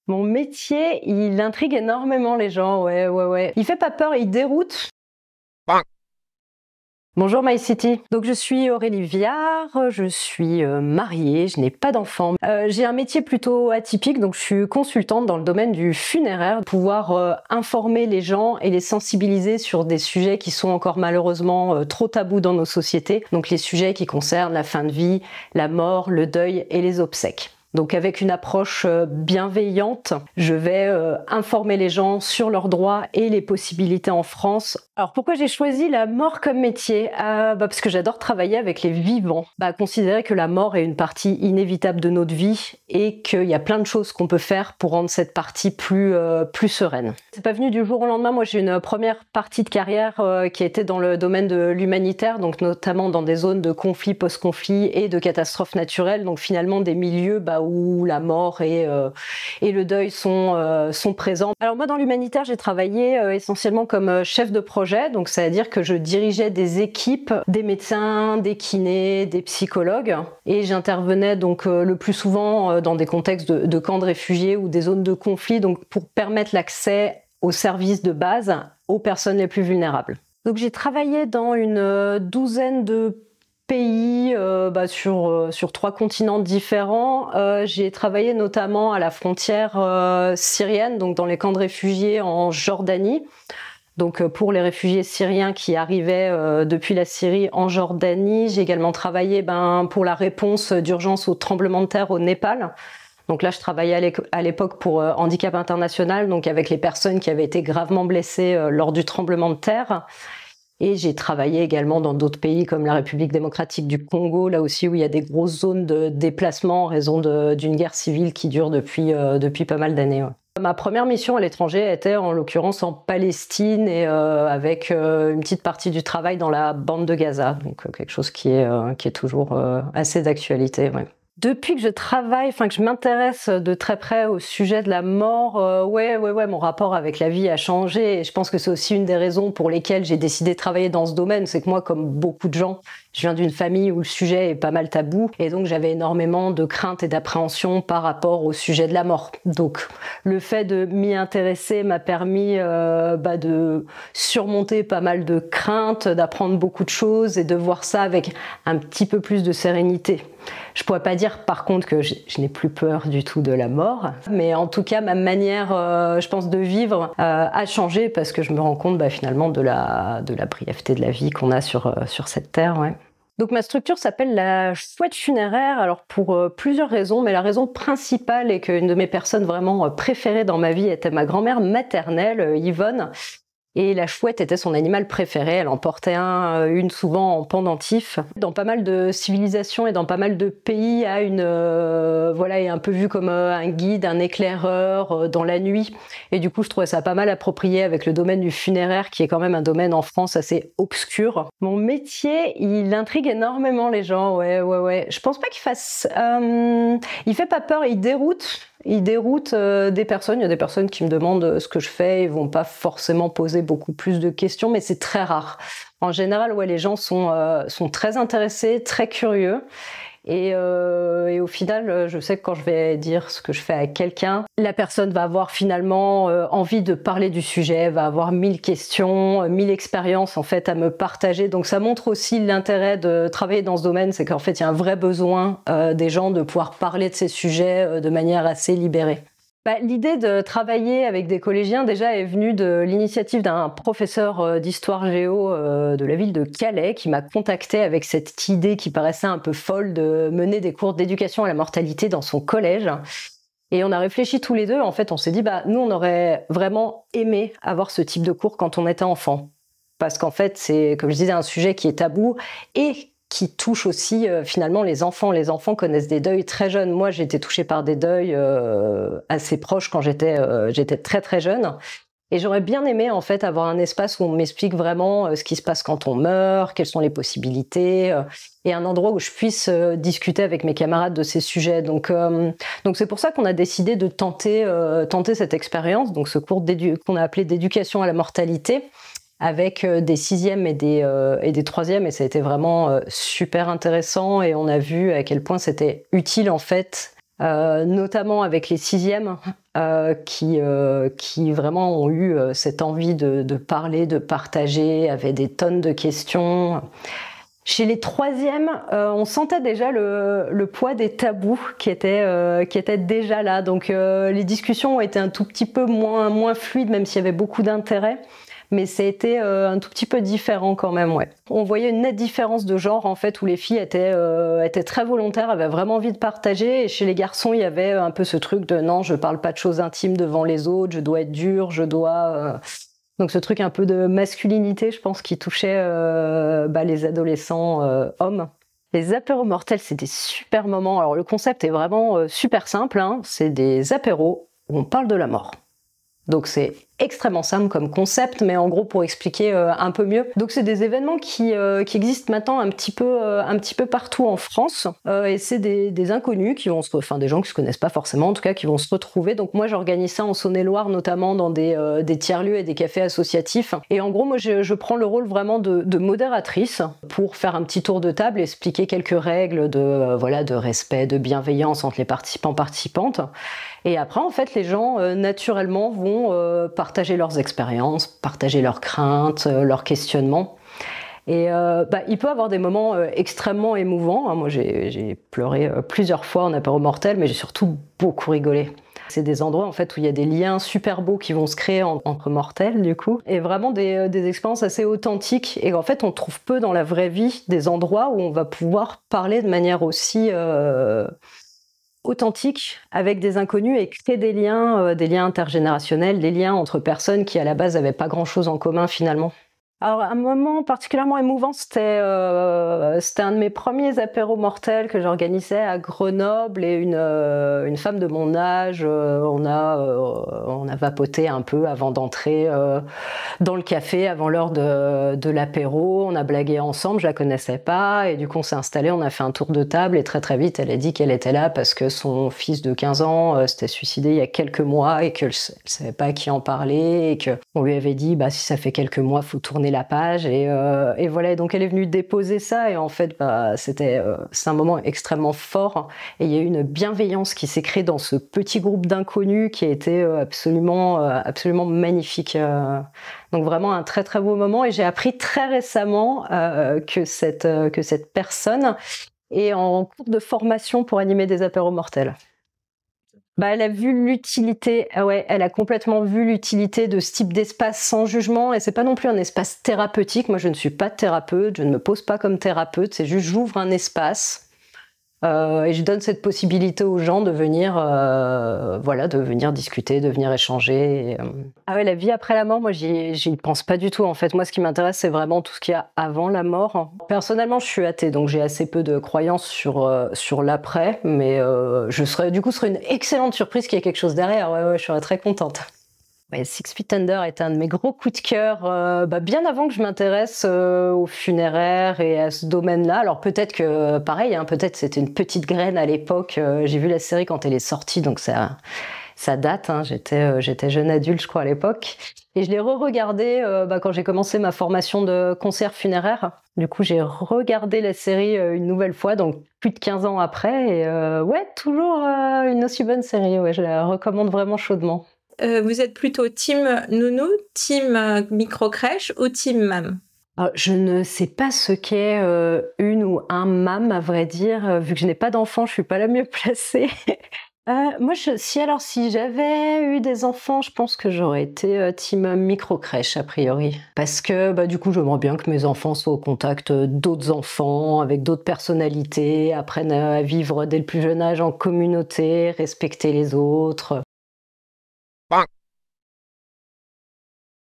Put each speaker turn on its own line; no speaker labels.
Mon métier, il intrigue énormément les gens, ouais. Il fait pas peur, il déroute. Bonjour MyCity. Donc je suis Aurélie Viard, je suis mariée, je n'ai pas d'enfant. J'ai un métier plutôt atypique, donc je suis consultante dans le domaine du funéraire, pouvoir informer les gens et les sensibiliser sur des sujets qui sont encore malheureusement trop tabous dans nos sociétés. Donc les sujets qui concernent la fin de vie, la mort, le deuil et les obsèques. Donc avec une approche bienveillante, je vais informer les gens sur leurs droits et les possibilités en France. Alors pourquoi j'ai choisi la mort comme métier? Parce que j'adore travailler avec les vivants. Considérer que la mort est une partie inévitable de notre vie et qu'il y a plein de choses qu'on peut faire pour rendre cette partie plus sereine. C'est pas venu du jour au lendemain. Moi j'ai une première partie de carrière qui a été dans le domaine de l'humanitaire, donc notamment dans des zones de conflit, post-conflit et de catastrophes naturelles. Donc finalement des milieux où la mort et le deuil sont présents. Alors moi dans l'humanitaire j'ai travaillé essentiellement comme chef de projet, donc c'est-à-dire que je dirigeais des équipes, des médecins, des kinés, des psychologues, et j'intervenais donc le plus souvent dans des contextes de camps de réfugiés ou des zones de conflit, donc pour permettre l'accès aux services de base aux personnes les plus vulnérables. Donc j'ai travaillé dans une douzaine de pays sur 3 continents différents. J'ai travaillé notamment à la frontière syrienne, donc dans les camps de réfugiés en Jordanie. Donc pour les réfugiés syriens qui arrivaient depuis la Syrie en Jordanie. J'ai également travaillé pour la réponse d'urgence au tremblement de terre au Népal. Donc là, je travaillais à l'époque pour Handicap International, donc avec les personnes qui avaient été gravement blessées lors du tremblement de terre. Et j'ai travaillé également dans d'autres pays comme la République démocratique du Congo, là aussi où il y a des grosses zones de déplacement en raison d'une guerre civile qui dure depuis pas mal d'années. Ouais. Ma première mission à l'étranger était en l'occurrence en Palestine et avec une petite partie du travail dans la bande de Gaza, donc quelque chose qui est toujours assez d'actualité. Ouais. Depuis que je travaille, que je m'intéresse de très près au sujet de la mort, mon rapport avec la vie a changé. Et je pense que c'est aussi une des raisons pour lesquelles j'ai décidé de travailler dans ce domaine. C'est que moi, comme beaucoup de gens, je viens d'une famille où le sujet est pas mal tabou. Et donc, j'avais énormément de craintes et d'appréhension par rapport au sujet de la mort. Donc, le fait de m'y intéresser m'a permis de surmonter pas mal de craintes, d'apprendre beaucoup de choses et de voir ça avec un petit peu plus de sérénité. Je pourrais pas dire par contre que je n'ai plus peur du tout de la mort, mais en tout cas ma manière, je pense, de vivre a changé parce que je me rends compte finalement de la brièveté de la vie qu'on a sur cette terre. Ouais. Donc ma structure s'appelle la Chouette Funéraire, alors pour plusieurs raisons, mais la raison principale est qu'une de mes personnes vraiment préférées dans ma vie était ma grand-mère maternelle, Yvonne. Et la chouette était son animal préféré, elle en portait une souvent en pendentif. Dans pas mal de civilisations et dans pas mal de pays, est un peu vu comme un guide, un éclaireur dans la nuit. Et du coup, je trouvais ça pas mal approprié avec le domaine du funéraire, qui est quand même un domaine en France assez obscur. Mon métier, il intrigue énormément les gens, ouais. Je pense pas qu'il fasse... il fait pas peur, il déroute. Il déroute des personnes. Il y a des personnes qui me demandent ce que je fais. Ils vont pas forcément poser beaucoup plus de questions, mais c'est très rare. En général, les gens sont très intéressés, très curieux. Et au final, je sais que quand je vais dire ce que je fais à quelqu'un, la personne va avoir finalement envie de parler du sujet, va avoir 1000 questions, 1000 expériences en fait à me partager. Donc ça montre aussi l'intérêt de travailler dans ce domaine, c'est qu'en fait il y a un vrai besoin des gens de pouvoir parler de ces sujets de manière assez libérée. L'idée de travailler avec des collégiens déjà est venue de l'initiative d'un professeur d'histoire géo de la ville de Calais qui m'a contactée avec cette idée qui paraissait un peu folle de mener des cours d'éducation à la mortalité dans son collège. Et on a réfléchi tous les deux, en fait on s'est dit nous on aurait vraiment aimé avoir ce type de cours quand on était enfant. Parce qu'en fait c'est, comme je disais, un sujet qui est tabou et qui touche aussi finalement les enfants. Les enfants connaissent des deuils très jeunes. Moi, j'ai été touchée par des deuils assez proches quand j'étais très très jeune. Et j'aurais bien aimé en fait avoir un espace où on m'explique vraiment ce qui se passe quand on meurt, quelles sont les possibilités, et un endroit où je puisse discuter avec mes camarades de ces sujets. Donc c'est pour ça qu'on a décidé de tenter cette expérience, donc ce cours qu'on a appelé d'éducation à la mortalité, avec des 6e et des 3e, et ça a été vraiment super intéressant, et on a vu à quel point c'était utile en fait notamment avec les sixièmes qui vraiment ont eu cette envie de parler, de partager, avaient des tonnes de questions. Chez les troisièmes, on sentait déjà le poids des tabous qui étaient déjà là. Donc les discussions ont été un tout petit peu moins fluides, même s'il y avait beaucoup d'intérêt. Mais ça a été un tout petit peu différent quand même, ouais. On voyait une nette différence de genre, en fait, où les filles étaient très volontaires, avaient vraiment envie de partager. Et chez les garçons, il y avait un peu ce truc de non, je parle pas de choses intimes devant les autres, je dois être dur, je dois... Donc ce truc un peu de masculinité, je pense, qui touchait les adolescents hommes. Les apéros mortels, c'est des super moments. Alors le concept est vraiment super simple, hein. C'est des apéros où on parle de la mort. Donc c'est extrêmement simple comme concept, mais en gros pour expliquer un peu mieux. Donc c'est des événements qui existent maintenant un petit peu partout en France, et c'est des inconnus qui vont des gens qui se connaissent pas forcément, en tout cas qui vont se retrouver. Donc moi j'organise ça en Saône-et-Loire, notamment dans des tiers-lieux et des cafés associatifs. Et en gros moi je prends le rôle vraiment de modératrice pour faire un petit tour de table, expliquer quelques règles de respect, de bienveillance entre les participantes. Et après, en fait, les gens, naturellement, vont partager leurs expériences, partager leurs craintes, leurs questionnements. Et il peut y avoir des moments extrêmement émouvants, hein. Moi, j'ai pleuré plusieurs fois en apéro mortel, mais j'ai surtout beaucoup rigolé. C'est des endroits, en fait, où il y a des liens super beaux qui vont se créer entre mortels, du coup. Et vraiment des expériences assez authentiques. Et en fait, on trouve peu dans la vraie vie des endroits où on va pouvoir parler de manière aussi... authentique avec des inconnus et créer des liens intergénérationnels, des liens entre personnes qui à la base n'avaient pas grand-chose en commun finalement. Alors un moment particulièrement émouvant, c'était un de mes premiers apéros mortels que j'organisais à Grenoble, et une femme de mon âge, on a vapoté un peu avant d'entrer dans le café, avant l'heure de l'apéro, on a blagué ensemble, je la connaissais pas, et du coup on s'est installé, on a fait un tour de table, et très très vite elle a dit qu'elle était là parce que son fils de 15 ans s'était suicidé il y a quelques mois et qu'elle savait pas à qui en parler, et qu'on lui avait dit si ça fait quelques mois faut tourner la page, et voilà. Et donc elle est venue déposer ça, et en fait c'est un moment extrêmement fort, et il y a eu une bienveillance qui s'est créée dans ce petit groupe d'inconnus qui a été absolument magnifique. Donc vraiment un très très beau moment, et j'ai appris très récemment que cette personne est en cours de formation pour animer des apéros mortels. Elle a vu l'utilité, elle a complètement vu l'utilité de ce type d'espace sans jugement, et c'est pas non plus un espace thérapeutique. Moi je ne suis pas thérapeute, je ne me pose pas comme thérapeute, c'est juste j'ouvre un espace et je donne cette possibilité aux gens de venir discuter, de venir échanger. La vie après la mort, moi j'y pense pas du tout en fait. Moi ce qui m'intéresse c'est vraiment tout ce qu'il y a avant la mort. Personnellement je suis athée, donc j'ai assez peu de croyances sur l'après, mais ce serait une excellente surprise qu'il y ait quelque chose derrière. Ouais, je serais très contente. Six Feet Under est un de mes gros coups de cœur, bien avant que je m'intéresse aux funéraires et à ce domaine-là. Alors peut-être que, pareil, peut-être c'était une petite graine à l'époque. J'ai vu la série quand elle est sortie, donc ça date. J'étais jeune adulte, je crois, à l'époque. Et je l'ai re-regardé quand j'ai commencé ma formation de concierge funéraire. Du coup, j'ai regardé la série une nouvelle fois, donc plus de 15 ans après. Et toujours une aussi bonne série. Ouais, je la recommande vraiment chaudement.
Vous êtes plutôt team nounou, team micro-crèche ou team mam?
Alors, je ne sais pas ce qu'est une ou un mam, à vrai dire. Vu que je n'ai pas d'enfant, je suis pas la mieux placée. Moi, si j'avais eu des enfants, je pense que j'aurais été team micro-crèche, a priori. Parce que du coup, j'aimerais bien que mes enfants soient au contact d'autres enfants, avec d'autres personnalités, apprennent à vivre dès le plus jeune âge en communauté, respecter les autres.